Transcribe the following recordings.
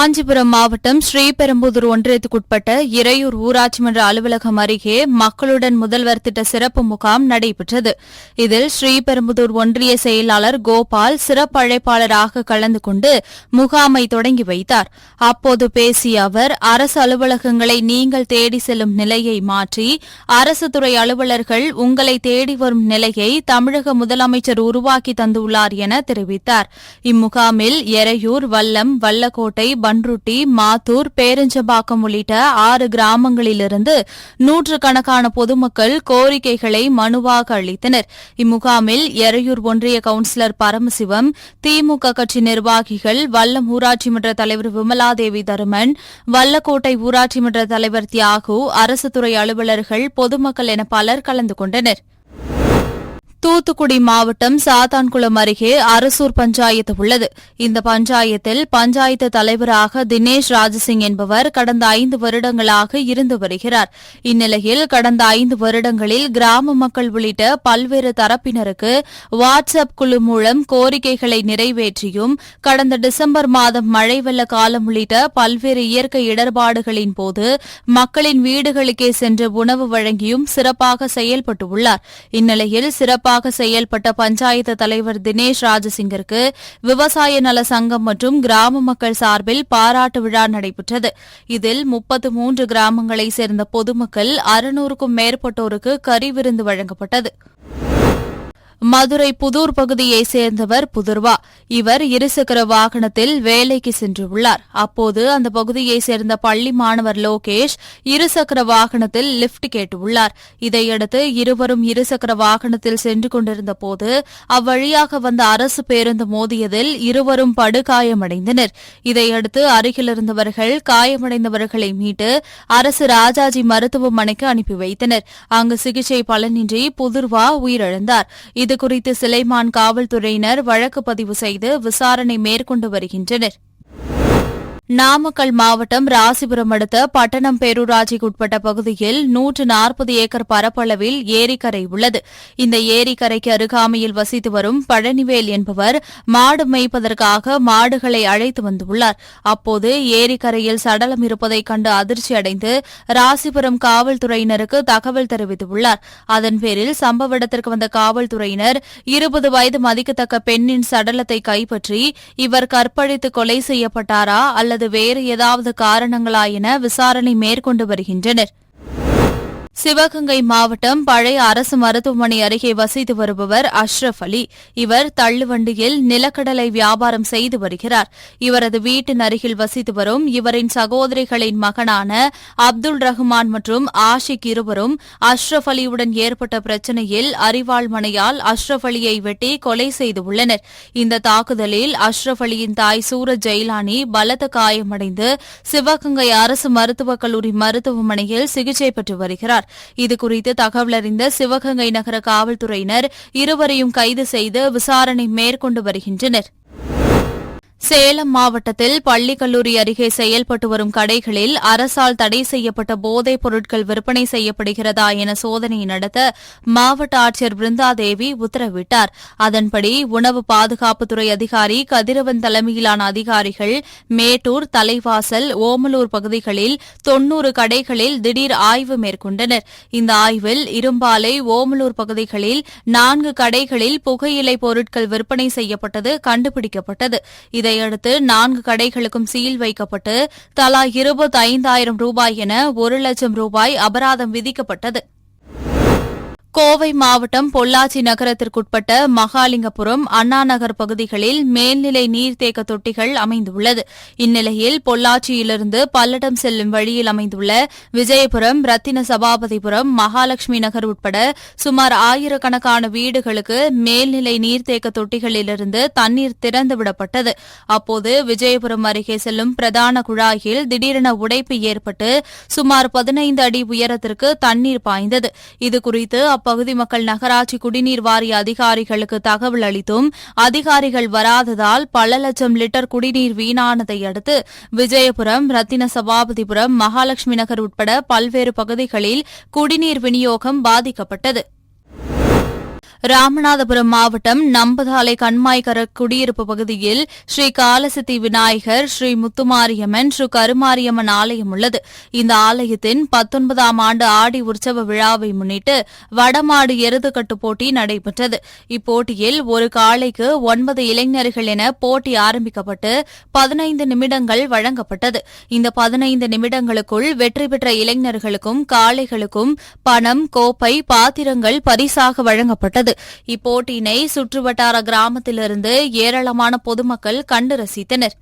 காஞ்சிபுரம் மாவட்டம் ஸ்ரீபெரும்புதூர் ஒன்றியத்துக்குட்பட்ட இறையூர் ஊராட்சி மன்ற அலுவலகம் அருகே மக்களுடன் முதல்வர் திட்ட சிறப்பு முகாம் நடைபெற்றது. இதில் ஸ்ரீபெரும்புதூர் ஒன்றிய செயலாளர் கோபால் சிறப்பு அழைப்பாளராக கலந்து கொண்டு முகாமை தொடங்கி வைத்தார். அப்போது பேசிய அவர், அரசு அலுவலகங்களை நீங்கள் தேடி செல்லும் நிலையை மாற்றி அரசு துறை அலுவலர்கள் உங்களை தேடி வரும் நிலையை தமிழக முதலமைச்சர் உருவாக்கி தந்துள்ளார் என தெரிவித்தார். இம்முகாமில் எறையூர், வல்லம், வல்லக்கோட்டை, பன்ருட்டி, மாத்தூர், பேரஞ்சம்பாக்கம் உள்ளிட்ட 6 கிராமங்களிலிருந்து நூற்றுக்கணக்கான பொதுமக்கள் கோரிக்கைகளை மனுவாக அளித்தனர். இம்முகாமில் எறையூர் ஒன்றிய கவுன்சிலர் பரமசிவம், திமுக கட்சி நிர்வாகிகள், வல்லம் ஊராட்சி மன்ற தலைவர் விமலாதேவி தருமன், வல்லக்கோட்டை ஊராட்சி மன்ற தலைவர் தியாகு, அரசு துறை அலுவலர்கள், பொதுமக்கள் என பலர் கலந்து கொண்டனர். தூத்துக்குடி மாவட்டம் சாத்தான்குளம் அருகே அரசூர் பஞ்சாயத்து உள்ளது. இந்த பஞ்சாயத்தில் பஞ்சாயத்து தலைவராக தினேஷ் ராஜசிங் என்பவர் கடந்த 5 வருடங்களாக இருந்து வருகிறார். இந்நிலையில் கடந்த 5 வருடங்களில் கிராம மக்கள் உள்ளிட்ட பல்வேறு தரப்பினருக்கு வாட்ஸ்அப் குழு மூலம் கோரிக்கைகளை நிறைவேற்றியும், கடந்த டிசம்பர் மாதம் மழை வெள்ள காலம் உள்ளிட்ட பல்வேறு இயற்கை இடர்பாடுகளின் போது மக்களின் வீடுகளுக்கே சென்று உணவு வழங்கியும் சிறப்பாக செயல்பட்டுள்ளார். இந்நிலையில் சிறப்பாக செயல்பட்ட பஞ்சாயத்து தலைவர் தினேஷ் ராஜசிங்கிற்கு விவசாய நல சங்கம் மற்றும் கிராம மக்கள் சார்பில் பாராட்டு விழா நடைபெற்றது. இதில் 33 கிராமங்களைச் சேர்ந்த பொதுமக்கள் 600க்கும் மேற்பட்டோருக்கு கறி விருந்து வழங்கப்பட்டது. மதுரை புதூர் பகுதியைச் சேர்ந்தவர் புதுர்வா. இவர் இருசக்கர வாகனத்தில் வேலைக்கு சென்றுள்ளார். அப்போது அந்த பகுதியைச் சேர்ந்த பள்ளி மாணவர் லோகேஷ் இருசக்கர வாகனத்தில் லிப்ட் கேட்டுள்ளார். இதையடுத்து இருவரும் இருசக்கர வாகனத்தில் சென்று கொண்டிருந்தபோது அவ்வழியாக வந்த அரசு பேருந்து மோதியதில் இருவரும் படுகாயமடைந்தனர். இதையடுத்து அருகிலிருந்தவர்கள் காயமடைந்தவர்களை மீட்டு அரசு ராஜாஜி மருத்துவமனைக்கு அனுப்பி வைத்தனர். அங்கு சிகிச்சை பலனின்றி புதுர்வா உயிரிழந்தார். இதுகுறித்து சிலைமான் காவல்துறையினர் வழக்கு பதிவு செய்து விசாரணை மேற்கொண்டு வருகின்றனர். நாமக்கல் மாவட்டம் ராசிபுரம் அடுத்த பட்டணம் பேரூராட்சிக்குட்பட்ட பகுதியில் 140 ஏக்கர் பரப்பளவில் ஏரிக்கரை உள்ளது. இந்த ஏரிக்கரைக்கு அருகாமையில் வசித்து வரும் பழனிவேல் என்பவர் மாடு மேய்ப்பதற்காக மாடுகளை அழைத்து வந்துள்ளார். அப்போது ஏரிக்கரையில் சடலம் இருப்பதைக் கண்டு அதிர்ச்சி அடைந்து ராசிபுரம் காவல்துறையினருக்கு தகவல் தெரிவித்துள்ளார். அதன் பேரில் சம்பவ இடத்திற்கு வந்த காவல்துறையினர் 20 வயது மதிக்கத்தக்க பெண்ணின் சடலத்தை கைப்பற்றி இவர் கற்பழித்து கொலை செய்யப்பட்டாரா அல்லது வேறு ஏதாவது காரணங்களா என விசாரணை மேற்கொண்டு வருகின்றனர். சிவகங்கை மாவட்டம் பழைய அரசு மருத்துவமனை அருகே வசித்து வருபவர் அஷ்ரப் அலி. இவர் தள்ளுவண்டியில் நிலக்கடலை வியாபாரம் செய்து வருகிறார். இவரது வீட்டின் அருகில் வசித்து வரும் இவரின் சகோதரிகளின் மகனான அப்துல் ரஹ்மான் மற்றும் ஆஷிக் இருவரும் அஷ்ரப் அலியுடன் ஏற்பட்ட பிரச்சினையில் அரிவாள் மணையால் அஷ்ரப் அலியை வெட்டி கொலை செய்துள்ளனர். இந்த தாக்குதலில் அஷ்ரப் அலியின் தாய் சூரஜ் ஜெயிலானி பலத்த காயமடைந்து சிவகங்கை அரசு மருத்துவக் கல்லூரி மருத்துவமனையில் சிகிச்சை பெற்று வருகிறார். இதுகுறித்து தகவல் அறிந்த சிவகங்கை நகர காவல்துறையினர் இருவரையும் கைது செய்து விசாரணை மேற்கொண்டு வருகின்றனர். சேலம் மாவட்டத்தில் பள்ளி கல்லூரி அருகே செயல்பட்டு வரும் கடைகளில் அரசால் தடை செய்யப்பட்ட போதைப் பொருட்கள் விற்பனை செய்யப்படுகிறதா என சோதனை நடத்த மாவட்ட ஆட்சியர் பிருந்தாதேவி உத்தரவிட்டார். அதன்படி உணவு பாதுகாப்புத்துறை அதிகாரி கதிரவன் தலைமையிலான அதிகாரிகள் மேட்டூர், தலைவாசல், ஓமலூர் பகுதிகளில் 90 கடைகளில் திடீர் ஆய்வு மேற்கொண்டனர். இந்த ஆய்வில் இரும்பாலை, ஓமலூர் பகுதிகளில் 4 கடைகளில் புகையிலை பொருட்கள் விற்பனை செய்யப்பட்டது கண்டுபிடிக்கப்பட்டது. இதையடுத்து 4 கடைகளுக்கும் சீல் வைக்கப்பட்டு தலா 25,000 ரூபாய் என 1 லட்சம் ரூபாய் அபராதம் விதிக்கப்பட்டது. கோவை மாவட்டம் பொள்ளாச்சி நகரத்திற்குட்பட்ட மகாலிங்கபுரம், அண்ணாநகர் பகுதிகளில் மேல்நிலை நீர்த்தேக்க தொட்டிகள் அமைந்துள்ளது. இந்நிலையில் பொள்ளாச்சியிலிருந்து பல்லடம் செல்லும் வழியில் அமைந்துள்ள விஜயபுரம், ரத்தின சபாபதிபுரம், மகாலட்சுமி நகர் உட்பட சுமார் 1000கணக்கான வீடுகளுக்கு மேல்நிலை நீர்த்தேக்க தொட்டிகளிலிருந்து தண்ணீர் திறந்துவிடப்பட்டது. அப்போது விஜயபுரம் அருகே செல்லும் பிரதான குழாயில் திடீரென உடைப்பு ஏற்பட்டு சுமார் 15 அடி உயரத்திற்கு தண்ணீர் பாய்ந்தது. இதுகுறித்து அப்பகுதி மக்கள் நகராட்சி குடிநீர் வாரிய அதிகாரிகளுக்கு தகவல் அளித்தும் அதிகாரிகள் வராததால் பல லட்சம் லிட்டர் குடிநீர் வீணானதை அடுத்து விஜயபுரம், ரத்தின சபாபதிபுரம், மகாலட்சுமி நகர் உட்பட பல்வேறு பகுதிகளில் குடிநீர் விநியோகம் பாதிக்கப்பட்டது. ராமநாதபுரம் மாவட்டம் நம்பதாலை கண்மாய்கர குடியிருப்பு பகுதியில் ஸ்ரீ காலசித்தி விநாயகர், ஸ்ரீ முத்துமாரியம்மன், ஸ்ரீ கருமாரியம்மன் ஆலயம் உள்ளது. இந்த ஆலயத்தின் 19ஆம் ஆண்டு ஆடி உற்சவ விழாவை முன்னிட்டு வடமாடு எருதுகட்டு போட்டி நடைபெற்றது. இப்போட்டியில் ஒரு காளைக்கு 9 இளைஞர்கள் என போட்டி ஆரம்பிக்கப்பட்டு 15 நிமிடங்கள் வழங்கப்பட்டது. இந்த 15 நிமிடங்களுக்குள் வெற்றி பெற்ற இளைஞர்களுக்கும் காளைகளுக்கும் பணம், கோப்பை, பாத்திரங்கள் பரிசாக வழங்கப்பட்டது. இப்போட்டியினை சுற்றுவட்டார கிராமத்திலிருந்து ஏராளமான பொதுமக்கள் கண்டு ரசித்தனர்.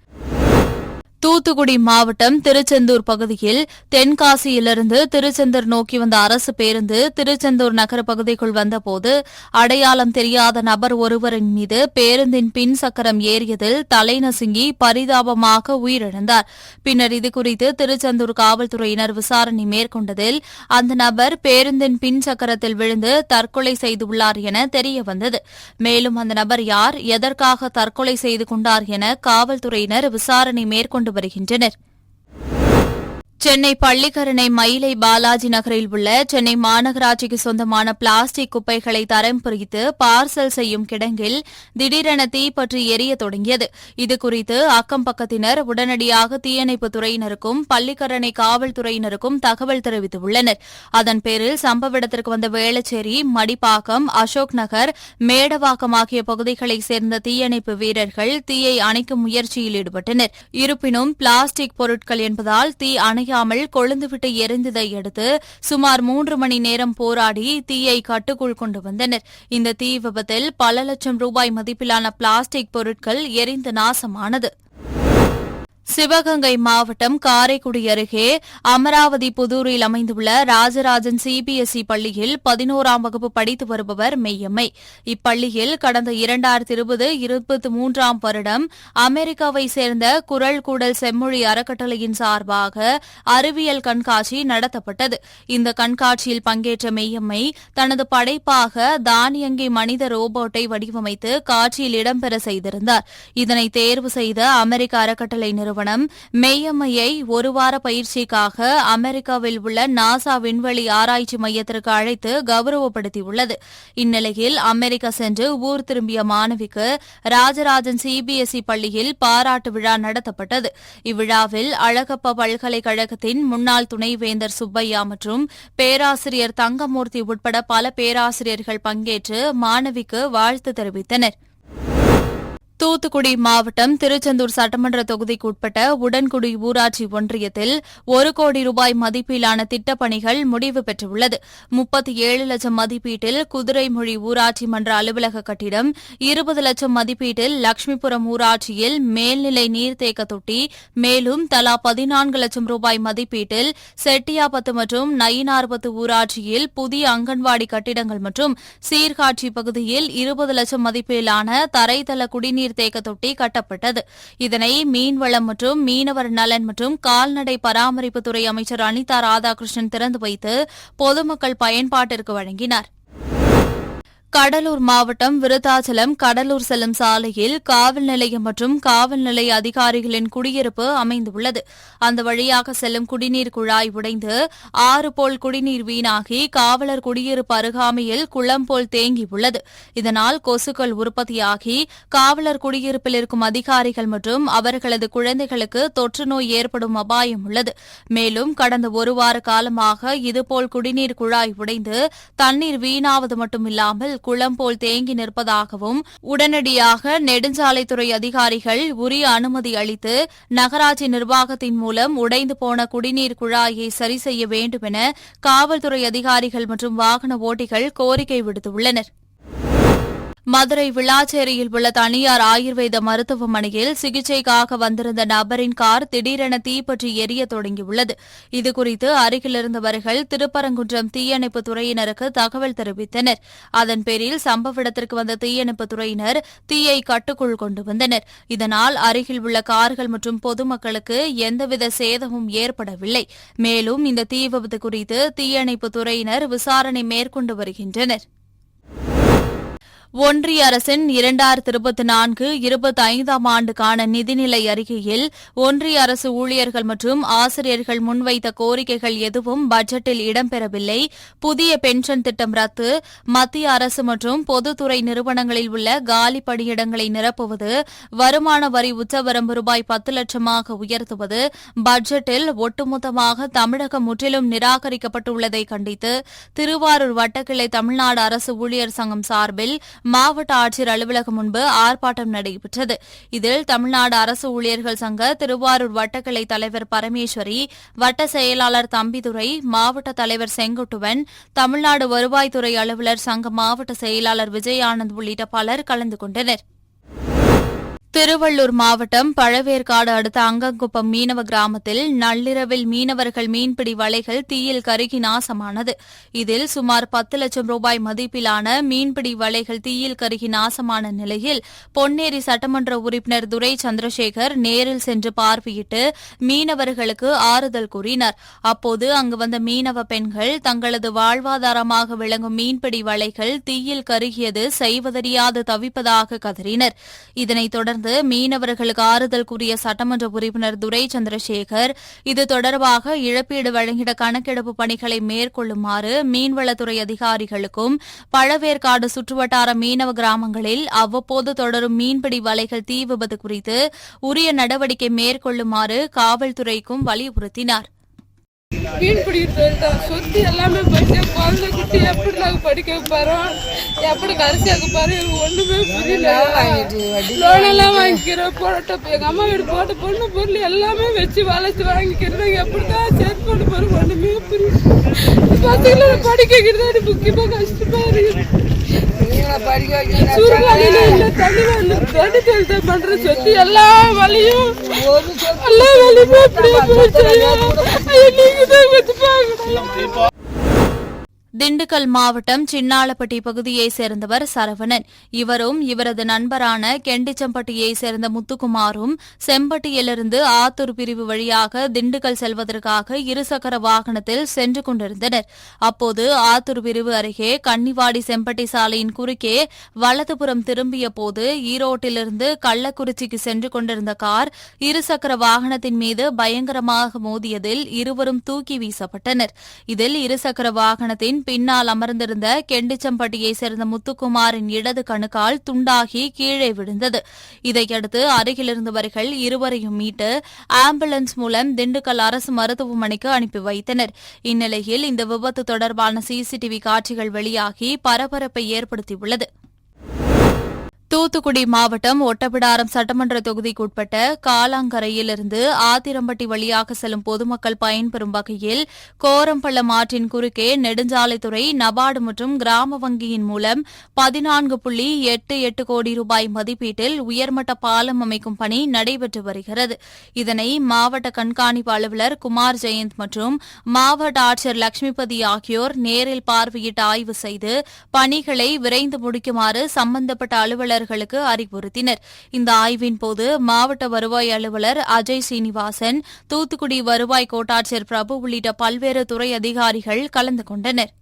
தூத்துக்குடி மாவட்டம் திருச்செந்தூர் பகுதியில் தென்காசியிலிருந்து திருச்செந்தூர் நோக்கி வந்த அரசு பேருந்து திருச்செந்தூர் நகர பகுதிக்குள் வந்தபோது அடையாளம் தெரியாத நபர் ஒருவரின் மீது பேருந்தின் பின் சக்கரம் ஏறியதில் தலை நசுங்கி பரிதாபமாக உயிரிழந்தார். பின்னர் இதுகுறித்து திருச்செந்தூர் காவல்துறையினர் விசாரணை மேற்கொண்டதில் அந்த நபர் பேருந்தின் பின் சக்கரத்தில் விழுந்து தற்கொலை செய்துள்ளார் என தெரியவந்தது. மேலும் அந்த நபர் யார், எதற்காக தற்கொலை செய்து கொண்டார் என காவல்துறையினர் விசாரணை மேற்கொண்டு வருகின்றனர். சென்னை பள்ளிக்கரணை மயிலை பாலாஜி நகரில் உள்ள சென்னை மாநகராட்சிக்கு சொந்தமான பிளாஸ்டிக் குப்பைகளை தரம் பிரித்து பார்சல் செய்யும் கிடங்கில் திடீரென தீப்பற்றி எரிய தொடங்கியது. இதுகுறித்து அக்கம் பக்கத்தினர் உடனடியாக தீயணைப்புத் துறையினருக்கும் பள்ளிக்கரணை காவல்துறையினருக்கும் தகவல் தெரிவித்துள்ளனர். அதன் பேரில் சம்பவ இடத்திற்கு வந்த வேளச்சேரி, மடிப்பாக்கம், அசோக் நகர், மேடவாக்கம் ஆகிய பகுதிகளைச் சேர்ந்த தீயணைப்பு வீரர்கள் தீயை அணைக்கும் முயற்சியில் ஈடுபட்டனர். இருப்பினும் பிளாஸ்டிக் பொருட்கள் என்பதால் தீ அணைய கொழுந்துவிட்டு எரிந்ததை அடுத்து சுமார் 3 மணி நேரம் போராடி தீயை கட்டுக்குள் கொண்டு வந்தனர். இந்த தீ விபத்தில் பல லட்சம் ரூபாய் மதிப்பிலான பிளாஸ்டிக் பொருட்கள் எரிந்து நாசமானது. சிவகங்கை மாவட்டம் காரைக்குடி அருகே அமராவதி புதூரில் அமைந்துள்ள ராஜராஜன் சிபிஎஸ்இ பள்ளியில் 11ஆம் வகுப்பு படித்து வருபவர் மெய்யம்மை. இப்பள்ளியில் கடந்த 2020-23ஆம் வருடம் அமெரிக்காவை சேர்ந்த குரல் கூடல் செம்மொழி அறக்கட்டளையின் சார்பாக அறிவியல் கண்காட்சி நடத்தப்பட்டது. இந்த கண்காட்சியில் பங்கேற்ற மெய்யம்மை தனது படைப்பாக தானியங்கி மனித ரோபோட்டை வடிவமைத்து காட்சியில் இடம்பெற செய்திருந்தார். இதனை தேர்வு செய்த அமெரிக்க அறக்கட்டளை நிறுவனம் மெய்யம்மையை ஒரு வார பயிற்சிக்காக அமெரிக்காவில் உள்ள நாசா விண்வெளி ஆராய்ச்சி மையத்திற்கு அழைத்து கௌரவப்படுத்தியுள்ளது. இந்நிலையில் அமெரிக்கா சென்று ஊர் திரும்பிய மாணவிக்கு ராஜராஜன் சிபிஎஸ்இ பள்ளியில் பாராட்டு விழா நடத்தப்பட்டது. இவ்விழாவில் அழகப்பா பல்கலைக்கழகத்தின் முன்னாள் துணைவேந்தர் சுப்பையா மற்றும் பேராசிரியர் தங்கமூர்த்தி உட்பட பல பேராசிரியர்கள் பங்கேற்று மாணவிக்கு வாழ்த்து தெரிவித்தனர். தூத்துக்குடி மாவட்டம் திருச்செந்தூர் சட்டமன்ற தொகுதிக்கு உட்பட்ட உடன்குடி ஊராட்சி ஒன்றியத்தில் 1 கோடி ரூபாய் மதிப்பிலான திட்டப்பணிகள் முடிவு பெற்றுள்ளது. 37 லட்சம் மதிப்பீட்டில் குதிரைமொழி ஊராட்சி மன்ற அலுவலக கட்டிடம், 20 லட்சம் மதிப்பீட்டில் லட்சுமிபுரம் ஊராட்சியில் மேல்நிலை நீர்த்தேக்க தொட்டி, மேலும் தலா 14 லட்சம் ரூபாய் மதிப்பீட்டில் செட்டியாபத்து மற்றும் நயினார்பத்து ஊராட்சியில் புதிய அங்கன்வாடி கட்டிடங்கள் மற்றும் சீர்காட்சி பகுதியில் 20 லட்சம் மதிப்பிலான தரைத்தள குடிநீர் தேக்க தொட்டி கட்டப்பட்டது. இதனை மீன்வளம் மற்றும் மீனவர் நலன் மற்றும் கால்நடை பராமரிப்புத்துறை அமைச்சர் அனிதா ராதாகிருஷ்ணன் திறந்து வைத்து பொதுமக்கள் பயன்பாட்டிற்கு வழங்கினார். கடலூர் மாவட்டம் விருத்தாச்சலம் கடலூர் செல்லும் சாலையில் காவல் நிலையம் மற்றும் காவல் நிலைய அதிகாரிகளின் குடியிருப்பு அமைந்துள்ளது. அந்த வழியாக செல்லும் குடிநீர் குழாய் உடைந்து 6 போல் குடிநீர் வீணாகி காவலர் குடியிருப்பு அருகாமையில் குளம் போல் தேங்கியுள்ளது. இதனால் கொசுக்கள் உற்பத்தியாகி காவலர் குடியிருப்பில் இருக்கும் அதிகாரிகள் மற்றும் அவர்களது குழந்தைகளுக்கு தொற்று நோய் ஏற்படும் அபாயம் உள்ளது. மேலும் கடந்த 1 வார காலமாக இதுபோல் குடிநீர் குழாய் உடைந்து தண்ணீர் வீணாவது மட்டுமில்லாமல் குளம் போல் தேங்கி நிற்பதாகவும் உடனடியாக நெடுஞ்சாலைத்துறை அதிகாரிகள் உரிய அனுமதி அளித்து நகராட்சி நிர்வாகத்தின் மூலம் உடைந்து போன குடிநீர் குழாயை சரி செய்ய வேண்டும் என காவல்துறை அதிகாரிகள் மற்றும் வாகன ஓட்டிகள் கோரிக்கை விடுத்துள்ளனர். மதுரை விளாச்சேரியில் உள்ள தனியார் ஆயுர்வேத மருத்துவமனையில் சிகிச்சைக்காக வந்திருந்த நபரின் கார் திடீரென தீப்பற்றி எரிய தொடங்கியுள்ளது. இதுகுறித்து அருகிலிருந்தவர்கள் திருப்பரங்குன்றம் தீயணைப்புத் துறையினருக்கு தகவல் தெரிவித்தனர். அதன் பேரில் சம்பவ இடத்திற்கு வந்த தீயணைப்புத் துறையினர் தீயை கட்டுக்குள் கொண்டு வந்தனர். இதனால் அருகில் உள்ள கார்கள் மற்றும் பொதுமக்களுக்கு எந்தவித சேதமும் ஏற்படவில்லை. மேலும் இந்த தீ விபத்து குறித்து தீயணைப்புத் துறையினர் விசாரணை மேற்கொண்டு வருகின்றனர். ஒன்றிய அரசின் 2024-25 ஆண்டுக்கான நிதிநிலை அறிக்கையில் ஒன்றிய அரசு ஊழியர்கள் மற்றும் ஆசிரியர்கள் முன்வைத்த கோரிக்கைகள் எதுவும் பட்ஜெட்டில் இடம்பெறவில்லை. புதிய பென்ஷன் திட்டம் ரத்து, மத்திய அரசு மற்றும் பொதுத்துறை நிறுவனங்களில் உள்ள காலி பணியிடங்களை நிரப்புவது, வருமான வரி உச்சவரம்பு ரூபாய் 10 லட்சமாக உயர்த்துவது, பட்ஜெட்டில் ஒட்டுமொத்தமாக தமிழகம் முற்றிலும் நிராகரிக்கப்பட்டுள்ளதை கண்டித்து திருவாரூர் வட்டக்கிளை தமிழ்நாடு அரசு ஊழியர் சங்கம் சார்பில் மாவட்ட ஆட்சியர் அலுவலகம் முன்பு ஆர்ப்பாட்டம் நடைபெற்றது. இதில் தமிழ்நாடு அரசு ஊழியர்கள் சங்க திருவாரூர் வட்டக்கிளை தலைவர் பரமேஸ்வரி, வட்ட செயலாளர் தம்பிதுரை, மாவட்ட தலைவர் செங்குட்டுவன், தமிழ்நாடு வருவாய்த்துறை அலுவலர் சங்க மாவட்ட செயலாளர் விஜயானந்த் உள்ளிட்ட பலர் கலந்து கொண்டனர். திருவள்ளூர் மாவட்டம் பழவேற்காடு அடுத்த அங்கங்குப்பம் மீனவ கிராமத்தில் நள்ளிரவில் மீனவர்கள் மீன்பிடி வலைகள் தீயில் கருகி நாசமானது. இதில் சுமார் 10 லட்சம் ரூபாய் மதிப்பிலான மீன்பிடி வலைகள் தீயில் கருகி நாசமான நிலையில் பொன்னேரி சட்டமன்ற உறுப்பினர் துரை சந்திரசேகர் நேரில் சென்று பார்வையிட்டு மீனவர்களுக்கு ஆறுதல் கூறினார். அப்போது அங்கு வந்த மீனவ பெண்கள் தங்களது வாழ்வாதாரமாக விளங்கும் மீன்பிடி வலைகள் தீயில் கருகியது செய்வதறியாது தவிப்பதாக கதறினர். இதனைத் தொடர்ந்து மீனவர்களுக்கு ஆறுதல் கூறிய சட்டமன்ற உறுப்பினர் துரை சந்திரசேகர் இது தொடர்பாக இழப்பீடு வழங்கிட கணக்கெடுப்பு பணிகளை மேற்கொள்ளுமாறு மீன்வளத்துறை அதிகாரிகளுக்கும் பழவேற்காடு சுற்றுவட்டார மீனவ கிராமங்களில் அவ்வப்போது தொடரும் மீன்பிடி வலைகள் தீ விபத்து குறித்து உரிய நடவடிக்கை மேற்கொள்ளுமாறு காவல்துறைக்கும் வலியுறுத்தினார். மீன் பிடிக்கிறது சொத்து எல்லாமே போயிட்டு குழந்தை குட்டி எப்படி நாங்கள் படிக்க வைப்பாரோம், எப்படி கரிசி ஆக்க பாரு, ஒண்ணுமே புரியல. லோன் எல்லாம் வாங்கிக்கிறோம், போட்ட எங்க அம்மா வீடு போட்ட பொண்ணு பொருள் எல்லாமே வச்சு வளைச்சு வாங்கிக்கிறோம். எப்படிதான் சேர்த்து கொண்டு போறோம் ஒண்ணுமே புரியல. பசங்களை படிக்க வைக்கிறது முக்கியமா கஷ்டமா இருக்கு. பண்ற சொத்து எல்லா வழியும் திண்டுக்கல் மாவட்டம் சின்னாளப்பட்டி பகுதியைச் சேர்ந்தவர் சரவணன். இவரும் இவரது நண்பரான கெண்டிச்சம்பட்டியைச் சேர்ந்த முத்துக்குமாரும் செம்பட்டியிலிருந்து ஆத்தூர் பிரிவு வழியாக திண்டுக்கல் செல்வதற்காக இருசக்கர வாகனத்தில் சென்று கொண்டிருந்தனர். அப்போது ஆத்தூர் பிரிவு அருகே கன்னிவாடி செம்பட்டி சாலையின் குறுக்கே வலதுபுறம் திரும்பிய போது ஈரோட்டிலிருந்து கள்ளக்குறிச்சிக்கு சென்று கொண்டிருந்த கார் இருசக்கர வாகனத்தின் மீது பயங்கரமாக மோதியதில் இருவரும் தூக்கி வீசப்பட்டனர். இதில் இருசக்கர வாகனத்தின் பின்னால் அமர்ந்திருந்த கெண்டிச்சம்பட்டியைச் சேர்ந்த முத்துக்குமாரின் இடது கணுக்கால் துண்டாகி கீழே விழுந்தது. இதையடுத்து அருகிலிருந்தவர்கள் இருவரையும் மீட்டு ஆம்புலன்ஸ் மூலம் திண்டுக்கல் அரசு மருத்துவமனைக்கு அனுப்பி வைத்தனர். இந்நிலையில் இந்த விபத்து தொடர்பான சிசிடிவி காட்சிகள் வெளியாகி பரபரப்பை ஏற்படுத்தியுள்ளது. தூத்துக்குடி மாவட்டம் ஒட்டப்பிடாரம் சட்டமன்ற தொகுதிக்குட்பட்ட காலாங்கரையிலிருந்து ஆத்திரம்பட்டி வழியாக செல்லும் பொதுமக்கள் பயன்பெறும் வகையில் கோரம்பள்ளம் ஆற்றின் குறுக்கே நெடுஞ்சாலைத்துறை, நபார்டு மற்றும் கிராம வங்கியின் மூலம் 14.88 கோடி ரூபாய் மதிப்பீட்டில் உயர்மட்ட பாலம் அமைக்கும் பணி நடைபெற்று வருகிறது. இதனை மாவட்ட கண்காணிப்பு அலுவலர் குமார் ஜெயந்த் மற்றும் மாவட்ட ஆட்சியர் லட்சுமிபதி ஆகியோர் நேரில் பார்வையிட்டு ஆய்வு செய்து பணிகளை விரைந்து முடிக்குமாறு சம்பந்தப்பட்ட அலுவலர் அறிவுறுத்தினர். இந்த ஆய்வின் போது மாவட்ட வருவாய் அலுவலர் அஜய் சீனிவாசன், தூத்துக்குடி வருவாய் கோட்டாட்சியர் பிரபு உள்ளிட்ட பல்வேறு துறை அதிகாரிகள் கலந்து கொண்டனர்.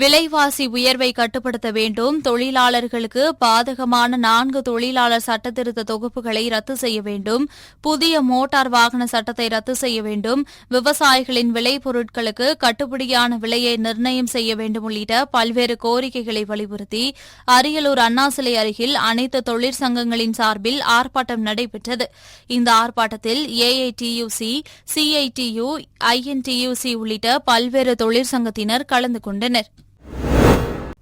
விலைவாசி உயர்வை கட்டுப்படுத்த வேண்டும், தொழிலாளர்களுக்கு பாதகமான 4 தொழிலாளர் சட்டத்திருத்த தொகுப்புகளை ரத்து செய்ய வேண்டும், புதிய மோட்டார் வாகன சட்டத்தை ரத்து செய்ய வேண்டும், விவசாயிகளின் விளைபொருட்களுக்கு கட்டுப்படியான விலையை நிர்ணயம் செய்ய வேண்டும் உள்ளிட்ட பல்வேறு கோரிக்கைகளை வலியுறுத்தி அரியலூர் அண்ணா சிலை அருகில் அனைத்து தொழிற்சங்கங்களின் சார்பில் ஆர்ப்பாட்டம் நடைபெற்றது. இந்த ஆர்ப்பாட்டத்தில் ஏஐடியுசி, சிஐடியு, ஐஎன்டியுசி உள்ளிட்ட பல்வேறு தொழிற்சங்கத்தினர் கலந்து கொண்டனர்.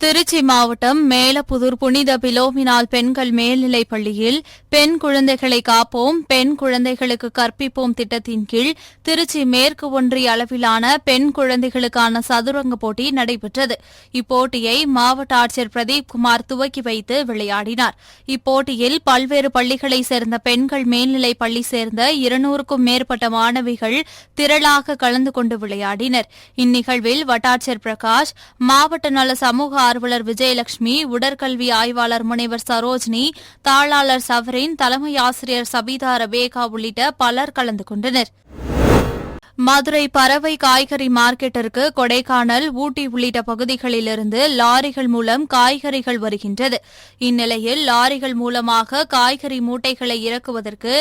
திருச்சி மாவட்டம் மேலப்புதூர் புனித பிலோமினால் பெண்கள் மேல்நிலைப் பள்ளியில் பெண் குழந்தைகளை காப்போம், பெண் குழந்தைகளுக்கு கற்பிப்போம் திட்டத்தின் கீழ் திருச்சி மேற்கு ஒன்றிய அளவிலான பெண் குழந்தைகளுக்கான சதுரங்க போட்டி நடைபெற்றது. இப்போட்டியை மாவட்ட ஆட்சியர் பிரதீப் குமார் துவக்கி வைத்து விளையாடினார். இப்போட்டியில் பல்வேறு பள்ளிகளைச் சேர்ந்த பெண்கள் மேல்நிலைப் பள்ளி சேர்ந்த 200க்கும் மேற்பட்ட மாணவிகள் திரளாக கலந்து கொண்டு விளையாடினர். இந்நிகழ்வில் வட்டாட்சியர் பிரகாஷ், மாவட்ட நல சமூக ஆர்வலர் விஜயலட்சுமி, உடற்கல்வி ஆய்வாளர் முனைவர் சரோஜினி, தாளாளர் சவரின், தலைமை ஆசிரியர் சபிதா ரபேகா உள்ளிட்ட பலர் கலந்து கொண்டனர். மதுரை பறவை காய்கறி மார்க்கெட்டிற்கு கொடைக்கானல், ஊட்டி உள்ளிட்ட பகுதிகளிலிருந்து லாரிகள் மூலம் காய்கறிகள் வருகின்றது. இந்நிலையில் லாரிகள் மூலமாக காய்கறி மூட்டைகளை இறக்குவதற்கு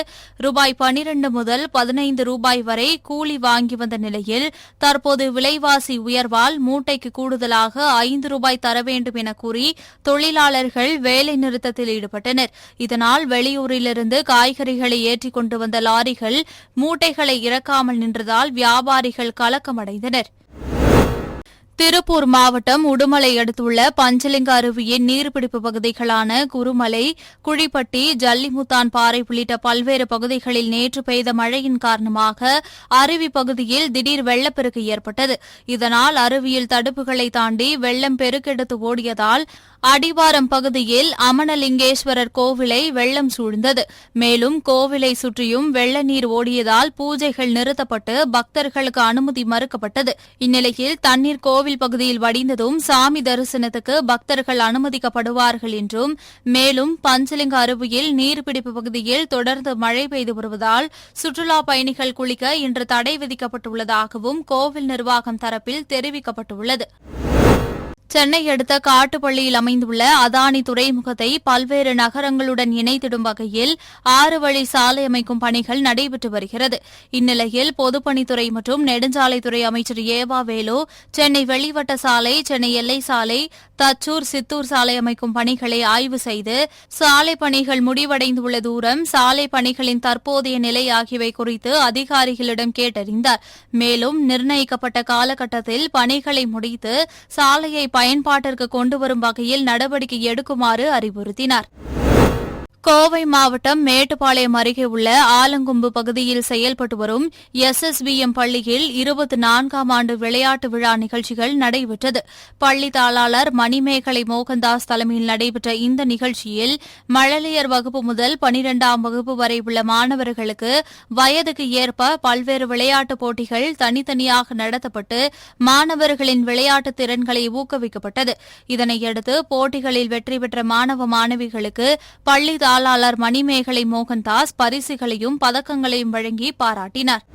ரூபாய் 12 முதல் 15 ரூபாய் வரை கூலி வாங்கி வந்த நிலையில் தற்போது விலைவாசி உயர்வால் மூட்டைக்கு கூடுதலாக 5 ரூபாய் தர வேண்டும் என கூறி தொழிலாளர்கள் வேலை நிறுத்தத்தில் ஈடுபட்டனர். இதனால் வெளியூரிலிருந்து காய்கறிகளை ஏற்றிக் கொண்டு வந்த லாரிகள் மூட்டைகளை இறக்காமல் நின்றதால் வியாபாரிகள் கலக்கமடைந்தனர். திருப்பூர் மாவட்டம் உடுமலை அடுத்துள்ள பஞ்சலிங்க அருவியின் நீர்பிடிப்பு பகுதிகளான குருமலை, குழிப்பட்டி, ஜல்லிமுத்தான் பாறை உள்ளிட்ட பல்வேறு பகுதிகளில் நேற்று பெய்த மழையின் காரணமாக அருவி பகுதியில் திடீர் வெள்ளப்பெருக்கு ஏற்பட்டது. இதனால் அருவியில் தடுப்புகளை தாண்டி வெள்ளம் பெருக்கெடுத்து ஓடியதால் அடிவாரம் பகுதியில் அமனலிங்கேஸ்வரர் கோவிலை வெள்ளம் சூழ்ந்தது. மேலும் கோவிலை சுற்றியும் வெள்ள நீர் ஓடியதால் பூஜைகள் நிறுத்தப்பட்டு பக்தர்களுக்கு அனுமதி மறுக்கப்பட்டது. இந்நிலையில் தண்ணீர் கோவில் பகுதியில் வடிந்ததும் சாமி தரிசனத்துக்கு பக்தர்கள் அனுமதிக்கப்படுவார்கள் என்றும், மேலும் பஞ்சலிங்க அருவியில் நீர்பிடிப்பு பகுதியில் தொடர்ந்து மழை பெய்து வருவதால் சுற்றுலாப் பயணிகள் குளிக்க இன்று தடை விதிக்கப்பட்டுள்ளதாகவும் கோவில் நிர்வாகம் தரப்பில் தெரிவிக்கப்பட்டுள்ளது. சென்னை அடுத்த காட்டுப்பள்ளியில் அமைந்துள்ள அதானி துறைமுகத்தை பல்வேறு நகரங்களுடன் இணைத்திடும் வகையில் 6 வழி சாலை அமைக்கும் பணிகள் நடைபெற்று வருகிறது. இந்நிலையில் பொதுப்பணித்துறை மற்றும் நெடுஞ்சாலைத்துறை அமைச்சர் ஏவா வேலு சென்னை வெளிவட்ட சாலை, சென்னை எல்லை சாலை, தச்சூர், சித்தூர் சாலை அமைக்கும் பணிகளை ஆய்வு செய்து சாலை பணிகள் முடிவடைந்துள்ள தூரம், சாலை பணிகளின் தற்போதைய நிலை ஆகியவை குறித்து அதிகாரிகளிடம் கேட்டறிந்தார். மேலும் நிர்ணயிக்கப்பட்ட காலகட்டத்தில் பணிகளை முடித்து சாலையை பயன்பாட்டிற்கு கொண்டுவரும் வகையில் நடவடிக்கை எடுக்குமாறு அறிவுறுத்தினார். கோவை மாவட்டம் மேட்டுப்பாளையம் அருகே உள்ள ஆலங்கொம்பு பகுதியில் செயல்பட்டு வரும் SSVM பள்ளியில் 24ஆம் ஆண்டு விளையாட்டு விழா நிகழ்ச்சிகள் நடைபெற்றது. பள்ளி தாளாளர் மணிமேகலை மோகன்தாஸ் தலைமையில் நடைபெற்ற இந்த நிகழ்ச்சியில் மழலையர் வகுப்பு முதல் 12ஆம் வகுப்பு வரை உள்ள மாணவர்களுக்கு வயதுக்கு ஏற்ப பல்வேறு விளையாட்டுப் போட்டிகள் தனித்தனியாக நடத்தப்பட்டு மாணவர்களின் விளையாட்டு திறன்களை ஊக்குவிக்கப்பட்டது. இதனையடுத்து போட்டிகளில் வெற்றி பெற்ற மாணவ மாணவிகளுக்கு பள்ளி தாளாளர் மணிமேகலை மோகன்தாஸ் பரிசுகளையும் பதக்கங்களையும் வழங்கி பாராட்டினார்.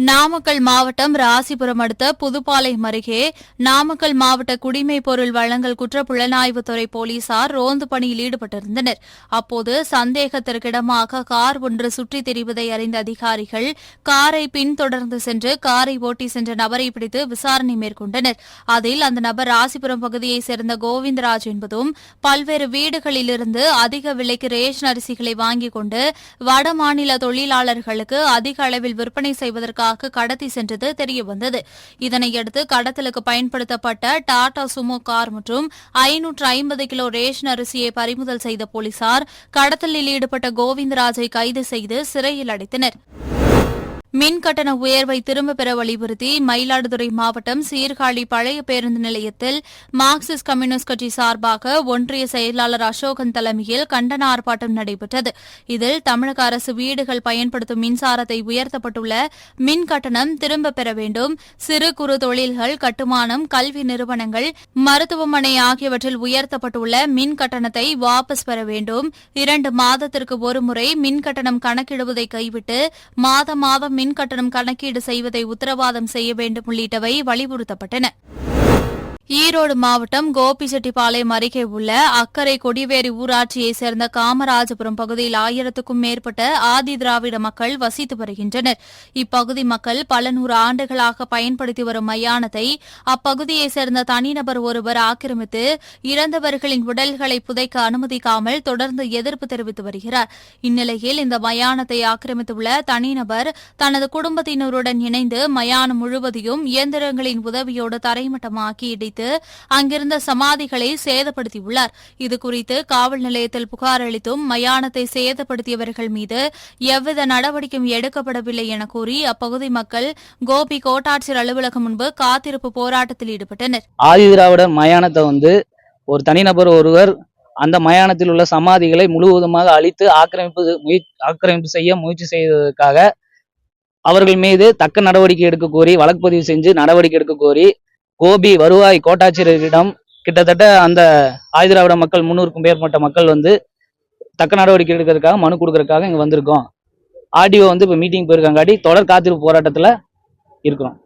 நாமக்கல் மாவட்டம் ராசிபுரம் அடுத்த புதுப்பாளையம் அருகே நாமக்கல் மாவட்ட குடிமைப் பொருள் வழங்கல் குற்றப்புலனாய்வுத்துறை போலீசார் ரோந்து பணியில் ஈடுபட்டிருந்தனர். அப்போது சந்தேகத்திற்கிடமாக கார் ஒன்று சுற்றித் திரிவதை அறிந்த அதிகாரிகள் காரை பின்தொடர்ந்து சென்று காரை ஓட்டி சென்ற நபரை பிடித்து விசாரணை மேற்கொண்டனர். அதில் அந்த நபர் ராசிபுரம் பகுதியைச் சேர்ந்த கோவிந்தராஜ் என்பதும் பல்வேறு வீடுகளிலிருந்து அதிக விலைக்கு ரேஷன் அரிசிகளை வாங்கிக் கொண்டு வடமாநில தொழிலாளர்களுக்கு அதிக அளவில் விற்பனை செய்வதற்கு கடத்தி சென்றது தெரியவந்தது. இதனையடுத்து கடத்தலுக்கு பயன்படுத்தப்பட்ட டாடா சுமோ கார் மற்றும் 550 கிலோ ரேஷன் அரிசியை பறிமுதல் செய்த போலீசார் கடத்தலில் ஈடுபட்ட கோவிந்தராஜை கைது செய்து சிறையில் அடைத்தனர். மின் கட்டண உயர்வை திரும்பப் பெற வலியுறுத்தி மயிலாடுதுறை மாவட்டம் சீர்காழி பழைய பேருந்து நிலையத்தில் மார்க்சிஸ்ட் கம்யூனிஸ்ட் கட்சி சார்பாக ஒன்றிய செயலாளர் அசோகன் தலைமையில் கண்டன ஆர்ப்பாட்டம் நடைபெற்றது. இதில் தமிழக அரசு வீடுகள் பயன்படுத்தும் மின்சாரத்தை உயர்த்தப்பட்டுள்ள மின் கட்டணம் திரும்பப் பெற வேண்டும், சிறு குறு தொழில்கள், கட்டுமானம், கல்வி நிறுவனங்கள், மருத்துவமனை ஆகியவற்றில் உயர்த்தப்பட்டுள்ள மின் கட்டணத்தை வாபஸ் பெற வேண்டும், 2 மாதத்திற்கு ஒருமுறை மின் கட்டணம் கணக்கிடுவதை கைவிட்டு மாதம் மின் கட்டணம் கணக்கீடு செய்வதை உத்தரவாதம் செய்ய வேண்டும் உள்ளிட்டவை வலியுறுத்தப்பட்டன. ஈரோடு மாவட்டம் கோபிச்செட்டிப்பாளையம் அருகே உள்ள அக்கரை கொடிவேரி ஊராட்சியைச் சேர்ந்த காமராஜபுரம் பகுதியில் 1000க்கும் மேற்பட்ட ஆதி திராவிட மக்கள் வசித்து வருகின்றனர். இப்பகுதி மக்கள் பல 100 ஆண்டுகளாக பயன்படுத்தி வரும் மயானத்தை அப்பகுதியைச் சேர்ந்த தனிநபர் ஒருவர் ஆக்கிரமித்து இறந்தவர்களின் உடல்களை புதைக்க அனுமதிக்காமல் தொடர்ந்து எதிர்ப்பு தெரிவித்து வருகிறார். இந்நிலையில் இந்த மயானத்தை ஆக்கிரமித்துள்ள தனிநபர் தனது குடும்பத்தினருடன் இணைந்து மயானம் முழுவதையும் இயந்திரங்களின் உதவியோடு தரைமட்டமாக்கி இடித்து அங்கிருந்த சமாதிகளை சேதப்படுத்தியுள்ளார். இதுகுறித்து காவல் நிலையத்தில் புகார் அளித்தும் மயானத்தை சேதப்படுத்தியவர்கள் மீது எவ்வித நடவடிக்கையும் எடுக்கப்படவில்லை என கூறி அப்பகுதி மக்கள் கோபி கோட்டாட்சியர் அலுவலகம் முன்பு காத்திருப்பு போராட்டத்தில் ஈடுபட்டனர். ஆதி திராவிடர் மயானத்தை ஒரு தனிநபர் ஒருவர் அந்த மயானத்தில் உள்ள சமாதிகளை முழுவதுமாக அழித்து ஆக்கிரமிப்பு செய்ய முயற்சி செய்ததற்காக அவர்கள் மீது தக்க நடவடிக்கை எடுக்க கோரி வழக்கு பதிவு செஞ்சு நடவடிக்கை எடுக்க கோரி கோபி வருவாய் கோட்டாட்சியரிடம் கிட்டத்தட்ட அந்த ஆதி திராவிட மக்கள் 300க்கும் மேற்பட்ட மக்கள் தக்க நடவடிக்கை எடுக்கிறதுக்காக மனு கொடுக்கறதுக்காக இங்க வந்திருக்கோம். ஆர்டிஓ வந்து இப்போ மீட்டிங் போயிருக்காங்காட்டி தொடர் காத்திருப்பு போராட்டத்தில் இருக்கிறோம்.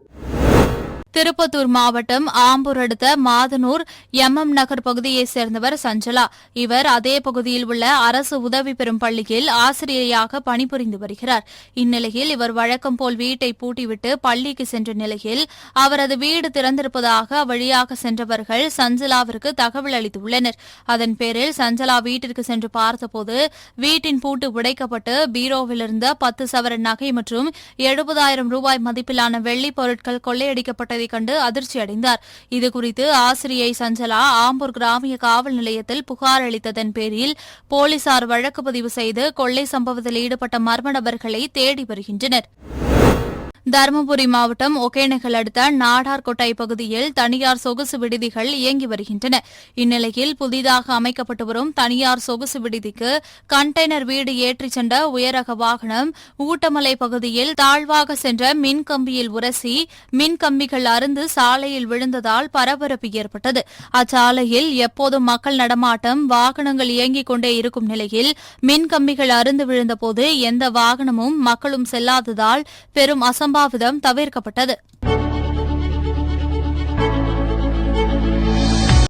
திருப்பத்தூர் மாவட்டம் ஆம்பூர் அடுத்த மாதனூர் MM நகர் பகுதியைச் சேர்ந்தவர் சஞ்சலா. இவர் அதே பகுதியில் உள்ள அரசு உதவி பெறும் பள்ளியில் ஆசிரியையாக பணிபுரிந்து வருகிறார். இந்நிலையில் இவர் வழக்கம் போல் வீட்டை பூட்டிவிட்டு பள்ளிக்கு சென்ற நிலையில் அவரது வீடு திறந்திருப்பதாக அவ்வழியாக சென்றவர்கள் சஞ்சலாவிற்கு தகவல் அளித்துள்ளனர். அதன் பேரில் சஞ்சலா வீட்டிற்கு சென்று பார்த்தபோது வீட்டின் பூட்டு உடைக்கப்பட்டு பீரோவிலிருந்த 10 சவரன் நகை மற்றும் 70,000 ரூபாய் மதிப்பிலான வெள்ளிப் பொருட்கள் கொள்ளையடிக்கப்பட்டதை கண்டு அதிர்ச்சி அடைந்தார். இதுகுறித்து ஆசிரியை சஞ்சலா ஆம்பூர் கிராமிய காவல் நிலையத்தில் புகார் அளித்ததன் பேரில் போலீசார் வழக்கு பதிவு செய்து கொள்ளை சம்பவத்தில் ஈடுபட்ட மர்ம நபர்களை தேடி வருகின்றனர். தருமபுரி மாவட்டம் ஒகேனக்கல் அடுத்த நாடார்கோட்டை பகுதியில் தனியார் சொகுசு விடுதிகள் இயங்கி வருகின்றன. இந்நிலையில் புதிதாக அமைக்கப்பட்டு வரும் தனியார் சொகுசு விடுதிக்கு கண்டெய்னர் வீடு ஏற்றிச் சென்ற உயரக வாகனம் ஊட்டமலை பகுதியில் தாழ்வாக சென்ற மின்கம்பியில் உரசி மின்கம்பிகள் அறுந்து சாலையில் விழுந்ததால் பரபரப்பு ஏற்பட்டது. அச்சாலையில் எப்போதும் மக்கள் நடமாட்டம் வாகனங்கள் இயங்கிக் கொண்டே இருக்கும் நிலையில் மின்கம்பிகள் அறுந்து விழுந்தபோது எந்த வாகனமும் மக்களும் செல்லாததால் பெரும் அசம்பாவிதம் தவிர்க்கப்பட்டது.